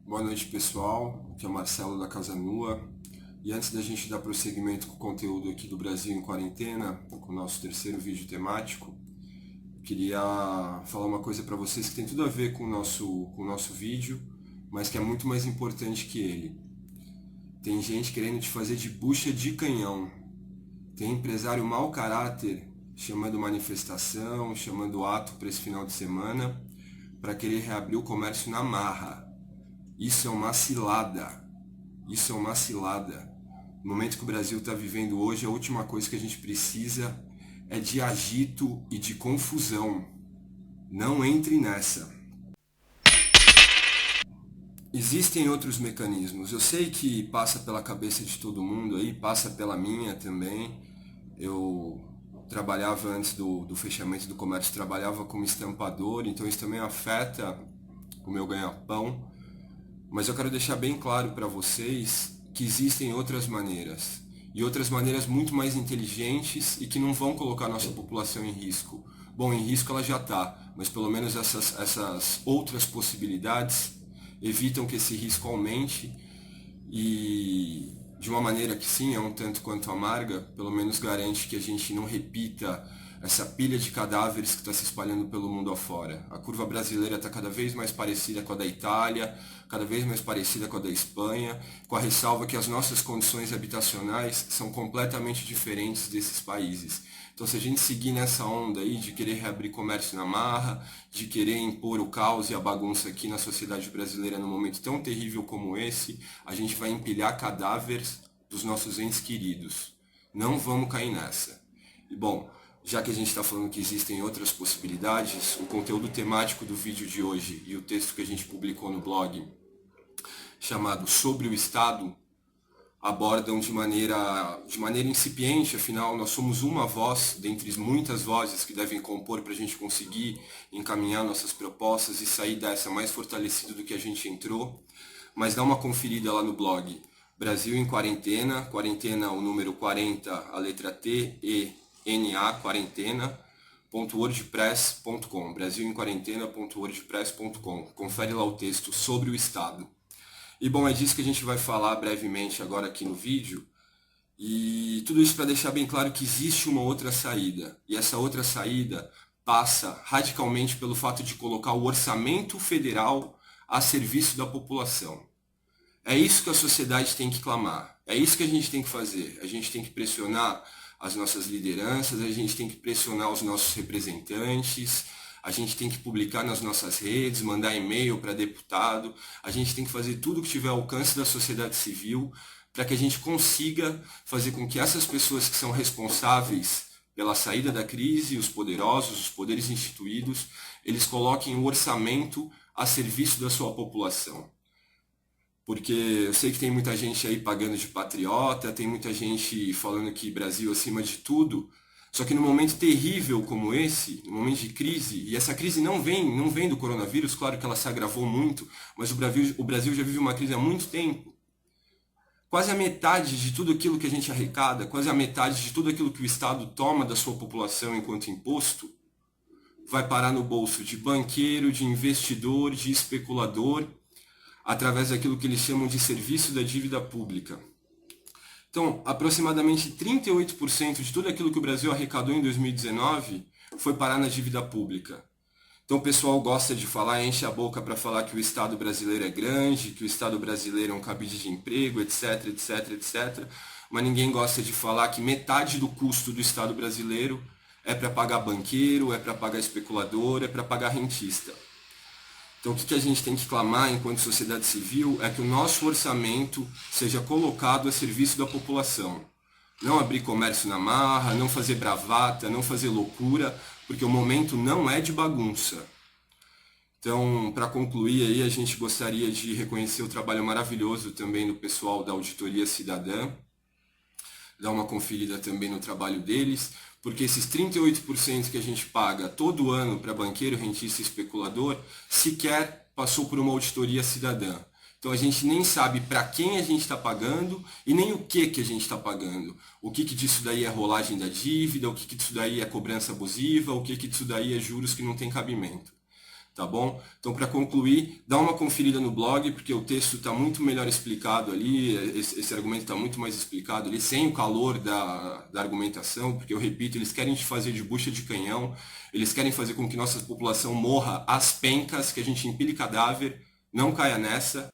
Boa noite, pessoal. Aqui é o Marcelo da Casa Nua. E antes da gente dar prosseguimento com o conteúdo aqui do Brasil em Quarentena, com o nosso terceiro vídeo temático, eu queria falar uma coisa para vocês que tem tudo a ver com o nosso vídeo, mas que é muito mais importante que ele. Tem gente querendo te fazer de bucha de canhão. Tem empresário mau caráter chamando manifestação, chamando ato para esse final de semana, para querer reabrir o comércio na marra. Isso é uma cilada. Isso é uma cilada. No momento que o Brasil está vivendo hoje, a última coisa que a gente precisa é de agito e de confusão. Não entre nessa. Existem outros mecanismos. Eu sei que passa pela cabeça de todo mundo aí, passa pela minha também. Eu trabalhava antes do fechamento do comércio, trabalhava como estampador, então isso também afeta o meu ganha-pão. Mas eu quero deixar bem claro para vocês que existem outras maneiras. E outras maneiras muito mais inteligentes e que não vão colocar a nossa população em risco. Bom, em risco ela já está, mas pelo menos essas outras possibilidades evitam que esse risco aumente e de uma maneira que sim, é um tanto quanto amarga, pelo menos garante que a gente não repita essa pilha de cadáveres que está se espalhando pelo mundo afora. A curva brasileira está cada vez mais parecida com a da Itália, cada vez mais parecida com a da Espanha, com a ressalva que as nossas condições habitacionais são completamente diferentes desses países. Então, se a gente seguir nessa onda aí de querer reabrir comércio na marra, de querer impor o caos e a bagunça aqui na sociedade brasileira num momento tão terrível como esse, a gente vai empilhar cadáveres dos nossos entes queridos. Não vamos cair nessa. E bom, já que a gente está falando que existem outras possibilidades, o conteúdo temático do vídeo de hoje e o texto que a gente publicou no blog, chamado Sobre o Estado, abordam de maneira incipiente, afinal nós somos uma voz dentre muitas vozes que devem compor para a gente conseguir encaminhar nossas propostas e sair dessa mais fortalecido do que a gente entrou. Mas dá uma conferida lá no blog Brasil em Quarentena, quarentena o número 40, a letra T, E, NA, quarentena.wordpress.com, brasilemquarentena.wordpress.com. Confere lá o texto sobre o Estado. E bom, é disso que a gente vai falar brevemente agora aqui no vídeo. E tudo isso para deixar bem claro que existe uma outra saída. E essa outra saída passa radicalmente pelo fato de colocar o orçamento federal a serviço da população. É isso que a sociedade tem que clamar. É isso que a gente tem que fazer. A gente tem que pressionar as nossas lideranças, a gente tem que pressionar os nossos representantes, a gente tem que publicar nas nossas redes, mandar e-mail para deputado, a gente tem que fazer tudo que tiver ao alcance da sociedade civil para que a gente consiga fazer com que essas pessoas que são responsáveis pela saída da crise, os poderosos, os poderes instituídos, eles coloquem o orçamento a serviço da sua população. Porque eu sei que tem muita gente aí pagando de patriota, tem muita gente falando que Brasil acima de tudo, só que num momento terrível como esse, num momento de crise, e essa crise não vem do coronavírus, claro que ela se agravou muito, mas o Brasil já vive uma crise há muito tempo. Quase a metade de tudo aquilo que a gente arrecada, quase a metade de tudo aquilo que o Estado toma da sua população enquanto imposto, vai parar no bolso de banqueiro, de investidor, de especulador, através daquilo que eles chamam de serviço da dívida pública. Então, aproximadamente 38% de tudo aquilo que o Brasil arrecadou em 2019 foi parar na dívida pública. Então o pessoal gosta de falar, enche a boca para falar que o Estado brasileiro é grande, que o Estado brasileiro é um cabide de emprego, etc, etc, etc. Mas ninguém gosta de falar que metade do custo do Estado brasileiro é para pagar banqueiro, é para pagar especulador, é para pagar rentista. Então o que a gente tem que clamar enquanto sociedade civil é que o nosso orçamento seja colocado a serviço da população. Não abrir comércio na marra, não fazer bravata, não fazer loucura, porque o momento não é de bagunça. Então, para concluir aí, a gente gostaria de reconhecer o trabalho maravilhoso também do pessoal da Auditoria Cidadã, dar uma conferida também no trabalho deles, porque esses 38% que a gente paga todo ano para banqueiro, rentista e especulador, sequer passou por uma auditoria cidadã. Então a gente nem sabe para quem a gente está pagando e nem o que a gente está pagando. O que disso daí é rolagem da dívida, o que disso daí é cobrança abusiva, o que disso daí é juros que não tem cabimento. tá bom? Então, para concluir, dá uma conferida no blog, porque o texto está muito melhor explicado ali, esse argumento está muito mais explicado ali, sem o calor da argumentação, porque eu repito, eles querem te fazer de bucha de canhão, eles querem fazer com que nossa população morra às pencas, que a gente empilhe cadáver, não caia nessa.